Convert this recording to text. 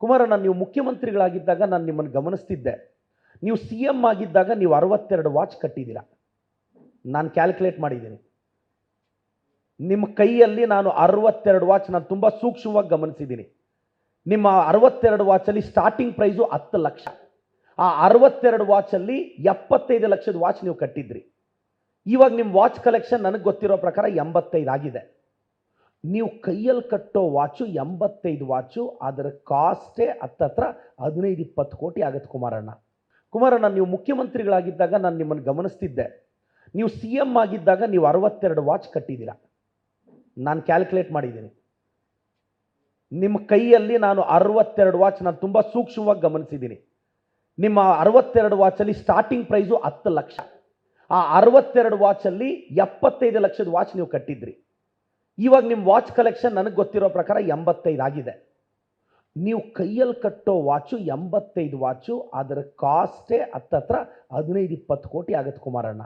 ಕುಮಾರಣ್ಣ, ನೀವು ಮುಖ್ಯಮಂತ್ರಿಗಳಾಗಿದ್ದಾಗ ನಾನು ನಿಮ್ಮನ್ನು ಗಮನಿಸ್ತಿದ್ದೆ. ನೀವು ಸಿ ಎಂ ಆಗಿದ್ದಾಗ ನೀವು 62 ವಾಚ್ ಕಟ್ಟಿದ್ದೀರಾ. ನಾನು ಕ್ಯಾಲ್ಕುಲೇಟ್ ಮಾಡಿದ್ದೀನಿ. ನಿಮ್ಮ ಕೈಯಲ್ಲಿ ನಾನು 62 ವಾಚ್ ನಾನು ತುಂಬ ಸೂಕ್ಷ್ಮವಾಗಿ ಗಮನಿಸಿದ್ದೀನಿ. ನಿಮ್ಮ 62 ವಾಚಲ್ಲಿ ಸ್ಟಾರ್ಟಿಂಗ್ ಪ್ರೈಸು 10 ಲಕ್ಷ. ಆ 62 ವಾಚಲ್ಲಿ 75 ಲಕ್ಷದ ವಾಚ್ ನೀವು ಕಟ್ಟಿದ್ರಿ. ಇವಾಗ ನಿಮ್ಮ ವಾಚ್ ಕಲೆಕ್ಷನ್ ನನಗೆ ಗೊತ್ತಿರೋ ಪ್ರಕಾರ 85 ಆಗಿದೆ. ನೀವು ಕೈಯಲ್ಲಿ ಕಟ್ಟೋ ವಾಚು 85 ವಾಚು, ಅದರ ಕಾಸ್ಟೇ ಹತ್ತತ್ರ 15-20 ಕೋಟಿ ಆಗುತ್ತೆ ಕುಮಾರಣ್ಣ. ನೀವು ಮುಖ್ಯಮಂತ್ರಿಗಳಾಗಿದ್ದಾಗ ನಾನು ನಿಮ್ಮನ್ನು ಗಮನಿಸ್ತಿದ್ದೆ. ನೀವು ಸಿ ಎಂ ಆಗಿದ್ದಾಗ ನೀವು 62 ವಾಚ್ ಕಟ್ಟಿದ್ದೀರಾ. ನಾನು ಕ್ಯಾಲ್ಕುಲೇಟ್ ಮಾಡಿದ್ದೀನಿ. ನಿಮ್ಮ ಕೈಯಲ್ಲಿ ನಾನು 62 ವಾಚ್ ನಾನು ತುಂಬ ಸೂಕ್ಷ್ಮವಾಗಿ ಗಮನಿಸಿದ್ದೀನಿ. ನಿಮ್ಮ 62 ವಾಚಲ್ಲಿ ಸ್ಟಾರ್ಟಿಂಗ್ ಪ್ರೈಸು 10 ಲಕ್ಷ. ಆ 62 ವಾಚಲ್ಲಿ 75 ಲಕ್ಷದ ವಾಚ್ ನೀವು ಕಟ್ಟಿದ್ರಿ. ಇವಾಗ ನಿಮ್ಮ ವಾಚ್ ಕಲೆಕ್ಷನ್ ನನಗೆ ಗೊತ್ತಿರೋ ಪ್ರಕಾರ 85 ಆಗಿದೆ. ನೀವು ಕೈಯಲ್ಲಿ ಕಟ್ಟೋ ವಾಚು 85 ವಾಚು, ಅದರ ಕಾಸ್ಟೇ ಹತ್ತತ್ರ 15-20 ಕೋಟಿ ಆಗುತ್ತೆ ಕುಮಾರಣ್ಣ.